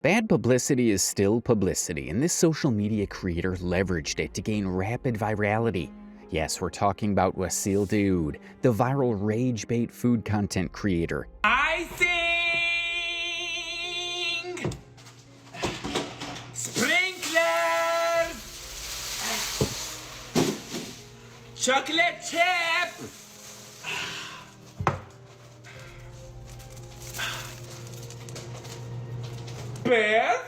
Bad publicity is still publicity, and this social media creator leveraged it to gain rapid virality. Yes, we're talking about Wasil Dude, the viral Ragebait food content creator. I think sprinklers, chocolate chip, perfect.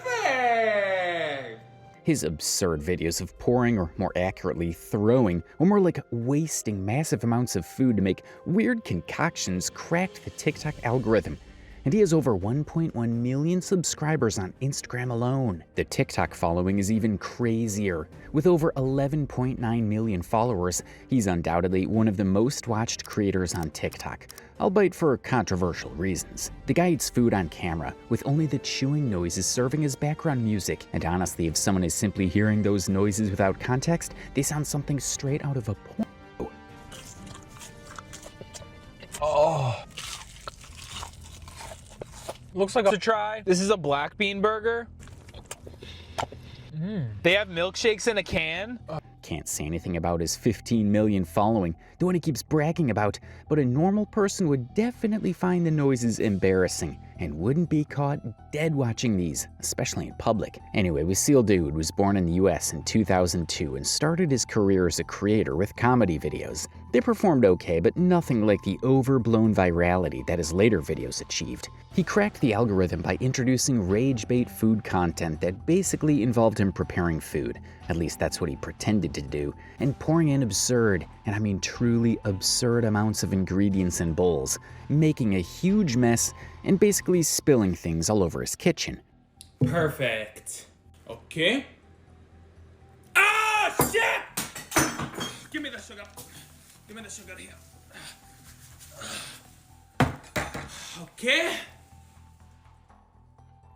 His absurd videos of pouring, or more accurately, throwing, or more like wasting massive amounts of food to make weird concoctions cracked the TikTok algorithm. And he has over 1.1 million subscribers on Instagram alone. The TikTok following is even crazier. With over 11.9 million followers, he's undoubtedly one of the most watched creators on TikTok, albeit for controversial reasons. The guy eats food on camera, with only the chewing noises serving as background music, and honestly, if someone is simply hearing those noises without context, they sound something straight out of a porno. Oh. Looks like to try. This is a black bean burger. They have milkshakes in a can. Can't say anything about his 15 million following, the one he keeps bragging about, but a normal person would definitely find the noises embarrassing and wouldn't be caught dead watching these, especially in public. Anyway, Wasil Dude was born in the US in 2002 and started his career as a creator with comedy videos. They performed okay, but nothing like the overblown virality that his later videos achieved. He cracked the algorithm by introducing Ragebait food content that basically involved him preparing food, at least that's what he pretended to do, and pouring in absurd, and I mean truly absurd amounts of ingredients in bowls, making a huge mess and basically spilling things all over his kitchen. Perfect. Okay. Ah, shit! Give me the sugar. Give me the sugar here. Okay.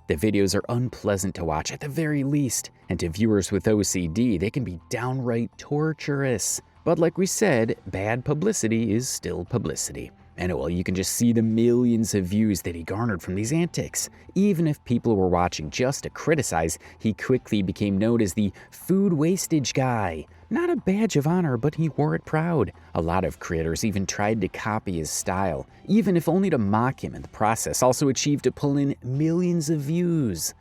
The videos are unpleasant to watch at the very least, and to viewers with OCD, they can be downright torturous. But like we said, bad publicity is still publicity. And well, you can just see the millions of views that he garnered from these antics. Even if people were watching just to criticize, he quickly became known as the food wastage guy. Not a badge of honor, but he wore it proud. A lot of creators even tried to copy his style, even if only to mock him, and the process also achieved to pull in millions of views.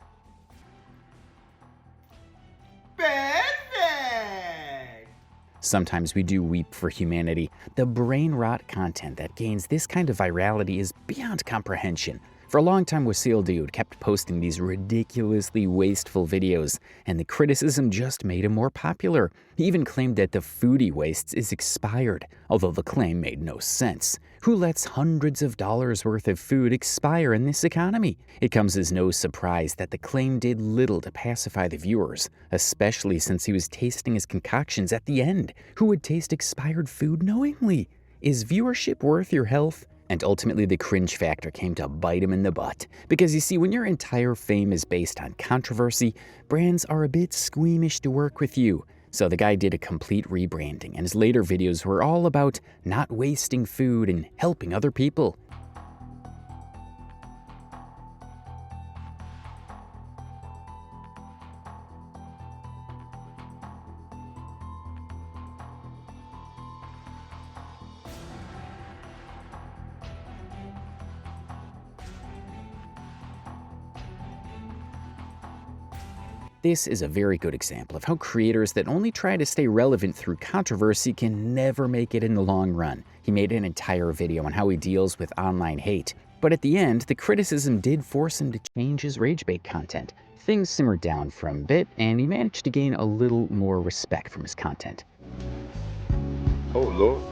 Sometimes we do weep for humanity. The brain rot content that gains this kind of virality is beyond comprehension. For a long time, Wasil Dude kept posting these ridiculously wasteful videos, and the criticism just made him more popular. He even claimed that the food he wastes is expired, although the claim made no sense. Who lets hundreds of dollars worth of food expire in this economy? It comes as no surprise that the claim did little to pacify the viewers, especially since he was tasting his concoctions at the end. Who would taste expired food knowingly? Is viewership worth your health? And ultimately, the cringe factor came to bite him in the butt. Because you see, when your entire fame is based on controversy, brands are a bit squeamish to work with you. So the guy did a complete rebranding, and his later videos were all about not wasting food and helping other people. This is a very good example of how creators that only try to stay relevant through controversy can never make it in the long run. He made an entire video on how he deals with online hate, but at the end, the criticism did force him to change his Ragebait content. Things simmered down from a bit, and he managed to gain a little more respect from his content. Oh, Lord.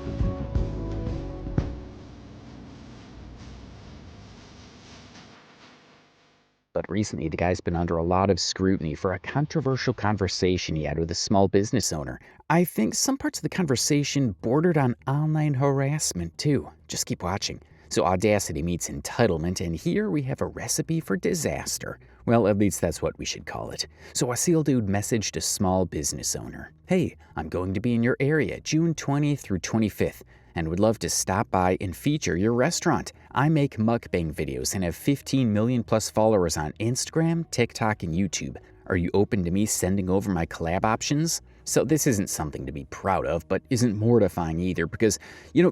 But recently, the guy's been under a lot of scrutiny for a controversial conversation he had with a small business owner. I think some parts of the conversation bordered on online harassment, too. Just keep watching. So audacity meets entitlement, and here we have a recipe for disaster. Well, at least that's what we should call it. So Wasil Dude messaged a small business owner. Hey, I'm going to be in your area June 20th through 25th. and would love to stop by and feature your restaurant. I make mukbang videos and have 15 million plus followers on Instagram, TikTok, and YouTube. Are you open to me sending over my collab options? So this isn't something to be proud of, but isn't mortifying either because,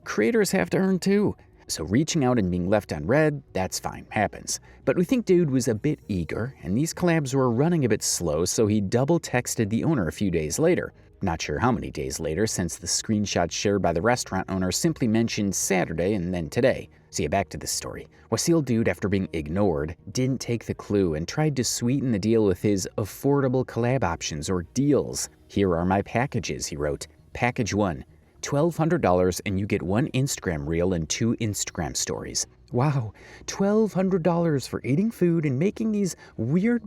creators have to earn too. So reaching out and being left unread, that's fine, happens. But we think Dude was a bit eager, and these collabs were running a bit slow, so he double texted the owner a few days later. Not sure how many days later, since the screenshot shared by the restaurant owner simply mentioned Saturday and then today. So yeah, back to the story. Wasil Dude, after being ignored, didn't take the clue and tried to sweeten the deal with his affordable collab options or deals. Here are my packages, he wrote. Package 1. $1,200 and you get 1 Instagram reel and 2 Instagram stories. Wow, $1,200 for eating food and making these weird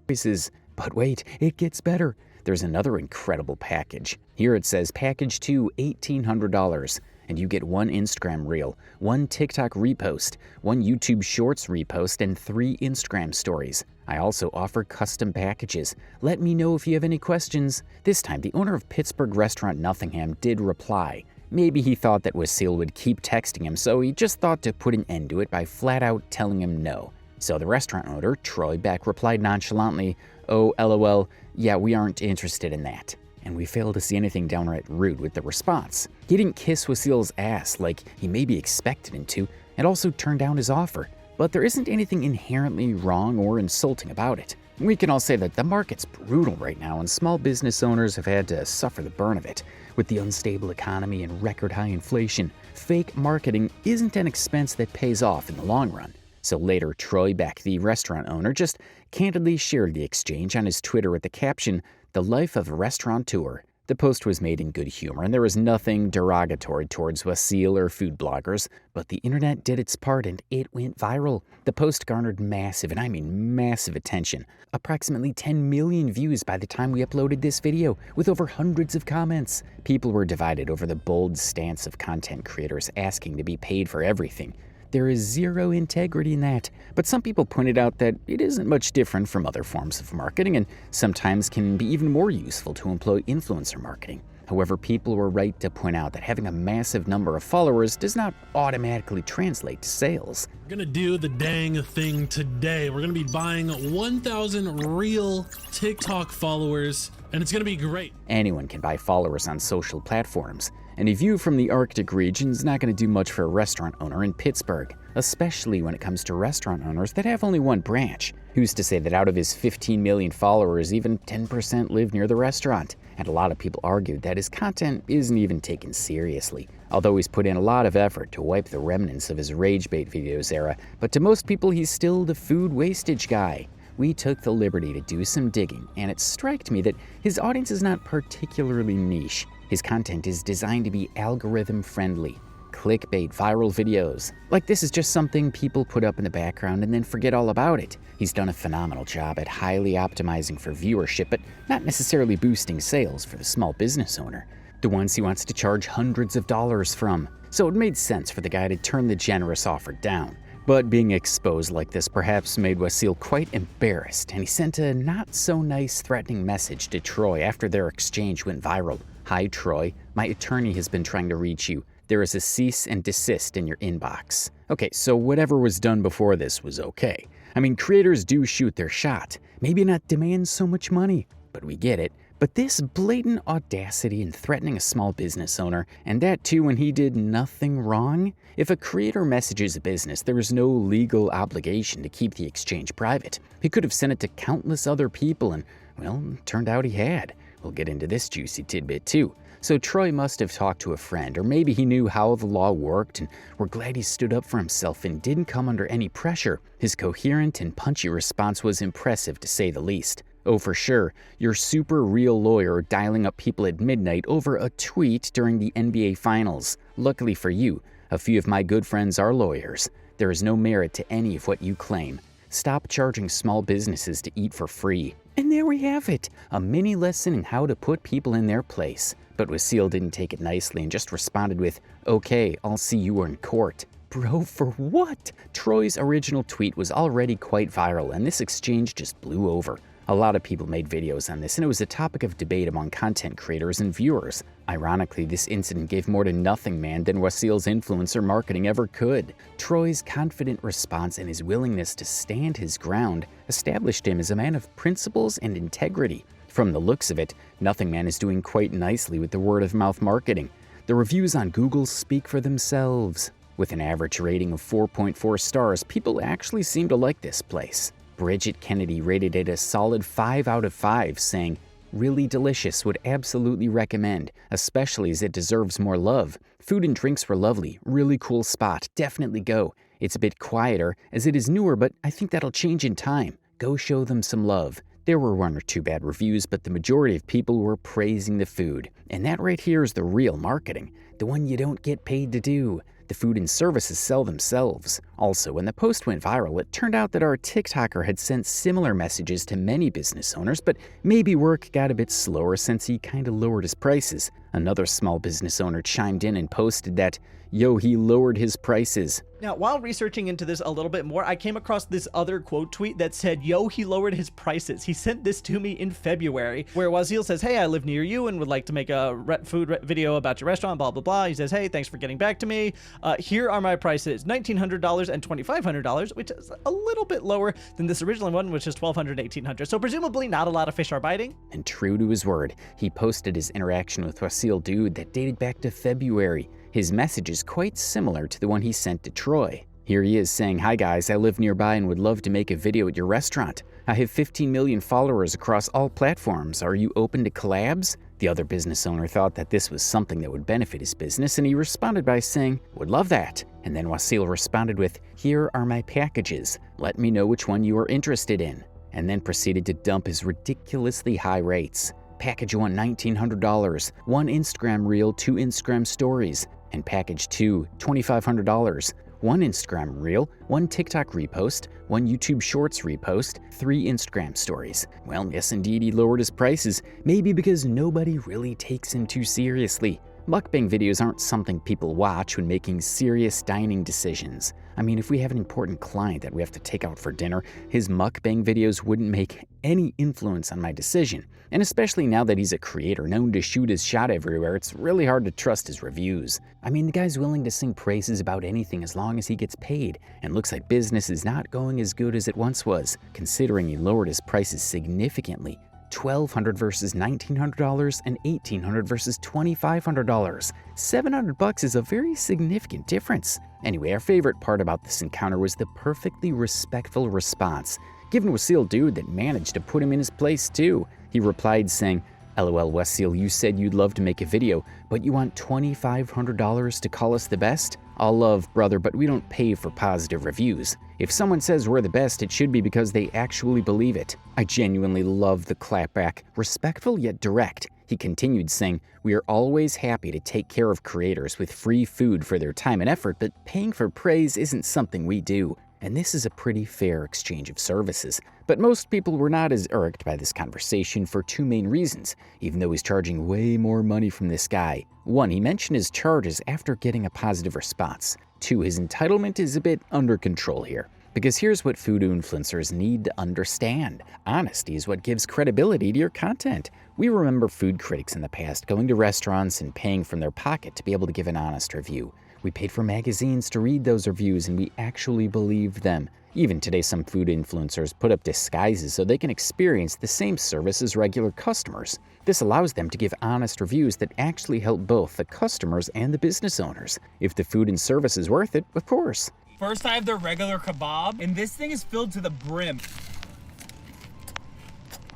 choices. But wait, it gets better. There's another incredible package. Here it says package 2, $1,800, and you get 1 Instagram reel, 1 TikTok repost, 1 YouTube Shorts repost, and 3 Instagram stories. I also offer custom packages. Let me know if you have any questions. This time, the owner of Pittsburgh restaurant Nottingham did reply. Maybe he thought that Wasil would keep texting him, so he just thought to put an end to it by flat out telling him no. So the restaurant owner, Troy Beck, replied nonchalantly, "Oh, LOL, yeah, we aren't interested in that." And we fail to see anything downright rude with the response. He didn't kiss Wasil's ass like he maybe expected him to, and also turned down his offer. But there isn't anything inherently wrong or insulting about it. We can all say that the market's brutal right now, and small business owners have had to suffer the burn of it. With the unstable economy and record high inflation, fake marketing isn't an expense that pays off in the long run. So later, Troy Beck, the restaurant owner, just candidly shared the exchange on his Twitter with the caption, "The Life of a Restaurateur." The post was made in good humor, and there was nothing derogatory towards Wasil or food bloggers, but the internet did its part and it went viral. The post garnered massive, and I mean massive attention. Approximately 10 million views by the time we uploaded this video, with over hundreds of comments. People were divided over the bold stance of content creators asking to be paid for everything. There is zero integrity in that, but some people pointed out that it isn't much different from other forms of marketing and sometimes can be even more useful to employ influencer marketing. However, people were right to point out that having a massive number of followers does not automatically translate to sales. We're gonna do the dang thing today. We're gonna be buying 1,000 real TikTok followers, and it's gonna be great. Anyone can buy followers on social platforms. And a view from the Arctic region is not going to do much for a restaurant owner in Pittsburgh, especially when it comes to restaurant owners that have only one branch. Who's to say that out of his 15 million followers, even 10% live near the restaurant? And a lot of people argued that his content isn't even taken seriously, although he's put in a lot of effort to wipe the remnants of his Ragebait videos era, but to most people he's still the food wastage guy. We took the liberty to do some digging, and it struck me that his audience is not particularly niche. His content is designed to be algorithm-friendly. Clickbait viral videos. Like this is just something people put up in the background and then forget all about it. He's done a phenomenal job at highly optimizing for viewership, but not necessarily boosting sales for the small business owner, the ones he wants to charge hundreds of dollars from. So it made sense for the guy to turn the generous offer down. But being exposed like this perhaps made Wasil quite embarrassed, and he sent a not-so-nice threatening message to Troy after their exchange went viral. "Hi, Troy. My attorney has been trying to reach you. There is a cease and desist in your inbox." Okay, so whatever was done before this was okay. I mean, creators do shoot their shot. Maybe not demand so much money, but we get it. But this blatant audacity in threatening a small business owner, and that too when he did nothing wrong? If a creator messages a business, there is no legal obligation to keep the exchange private. He could have sent it to countless other people and, well, turned out he had. We'll get into this juicy tidbit too. So Troy must have talked to a friend, or maybe he knew how the law worked, and we're glad he stood up for himself and didn't come under any pressure. His coherent and punchy response was impressive to say the least. Oh, for sure, your super real lawyer dialing up people at midnight over a tweet during the NBA Finals. Luckily for you, a few of my good friends are lawyers. There is no merit to any of what you claim. Stop charging small businesses to eat for free. And there we have it, a mini lesson in how to put people in their place. But Wasil didn't take it nicely and just responded with, "Okay, I'll see you in court." Bro, for what? Troy's original tweet was already quite viral, and this exchange just blew over. A lot of people made videos on this, and it was a topic of debate among content creators and viewers. Ironically, this incident gave more to Nothing Man than Wasil's influencer marketing ever could. Troy's confident response and his willingness to stand his ground established him as a man of principles and integrity. From the looks of it, Nothing Man is doing quite nicely with the word-of-mouth marketing. The reviews on Google speak for themselves. With an average rating of 4.4 stars, people actually seem to like this place. Bridget Kennedy rated it a solid 5 out of 5, saying, "Really delicious, would absolutely recommend, especially as it deserves more love. Food and drinks were lovely, really cool spot, definitely go. It's a bit quieter, as it is newer, but I think that'll change in time. Go show them some love." There were 1 or 2 bad reviews, but the majority of people were praising the food. And that right here is the real marketing, the one you don't get paid to do. The food and services sell themselves. Also, when the post went viral, it turned out that our TikToker had sent similar messages to many business owners, but maybe work got a bit slower since he kinda lowered his prices. Another small business owner chimed in and posted that, "Yo, he lowered his prices." Now, while researching into this a little bit more, I came across this other quote tweet that said, "Yo, he lowered his prices." He sent this to me in February, where Wasil says, "Hey, I live near you and would like to make a food video about your restaurant, blah, blah, blah." He says, "Hey, thanks for getting back to me. Here are my prices, $1,900 and $2,500, which is a little bit lower than this original one, which is $1,200 and $1,800. So presumably not a lot of fish are biting." And true to his word, he posted his interaction with Wasil Dude that dated back to February. His message is quite similar to the one he sent to Troy. Here he is saying, "Hi guys, I live nearby and would love to make a video at your restaurant. I have 15 million followers across all platforms. Are you open to collabs?" The other business owner thought that this was something that would benefit his business, and he responded by saying, "Would love that." And then Wasil responded with, "Here are my packages. Let me know which one you are interested in." And then proceeded to dump his ridiculously high rates. Package 1, $1,900, 1 Instagram reel, 2 Instagram stories. And package 2, $2,500, 1 Instagram reel, 1 TikTok repost, 1 YouTube Shorts repost, 3 Instagram stories. Well, yes indeed, he lowered his prices, maybe because nobody really takes him too seriously. Mukbang videos aren't something people watch when making serious dining decisions. I mean, if we have an important client that we have to take out for dinner, his mukbang videos wouldn't make any influence on my decision. And especially now that he's a creator known to shoot his shot everywhere, it's really hard to trust his reviews. I mean, the guy's willing to sing praises about anything as long as he gets paid, and looks like business is not going as good as it once was, considering he lowered his prices significantly. $1,200 versus $1,900 and $1,800 versus $2,500. $700 is a very significant difference. Anyway, our favorite part about this encounter was the perfectly respectful response given Wasil Dude that managed to put him in his place too. He replied saying, "LOL Wasil, you said you'd love to make a video, but you want $2,500 to call us the best? All love, brother, but we don't pay for positive reviews. If someone says we're the best, it should be because they actually believe it." I genuinely love the clapback, respectful yet direct. He continued saying, "We are always happy to take care of creators with free food for their time and effort, but paying for praise isn't something we do. And this is a pretty fair exchange of services." But most people were not as irked by this conversation for 2 main reasons, even though he's charging way more money from this guy. 1, he mentioned his charges after getting a positive response. 2, his entitlement is a bit under control here. Because here's what food influencers need to understand. Honesty is what gives credibility to your content. We remember food critics in the past going to restaurants and paying from their pocket to be able to give an honest review. We paid for magazines to read those reviews and we actually believed them. Even today, some food influencers put up disguises so they can experience the same service as regular customers. This allows them to give honest reviews that actually help both the customers and the business owners. If the food and service is worth it, of course. First, I have their regular kebab, and this thing is filled to the brim.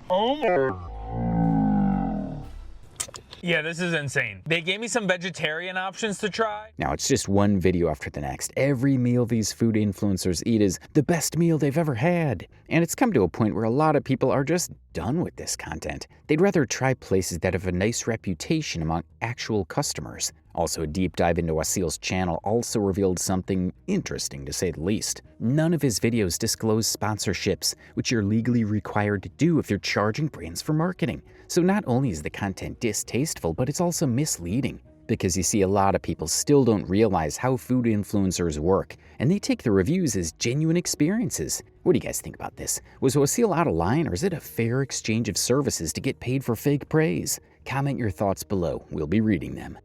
Oh my. Yeah, this is insane. They gave me some vegetarian options to try. Now, it's just one video after the next. Every meal these food influencers eat is the best meal they've ever had. And it's come to a point where a lot of people are just done with this content. They'd rather try places that have a nice reputation among actual customers. Also, a deep dive into Wasil's channel also revealed something interesting, to say the least. None of his videos disclose sponsorships, which you're legally required to do if you're charging brands for marketing. So not only is the content distasteful, but it's also misleading. because you see a lot of people still don't realize how food influencers work, and they take the reviews as genuine experiences. What do you guys think about this? Was Wasil out of line, or is it a fair exchange of services to get paid for fake praise? Comment your thoughts below. We'll be reading them.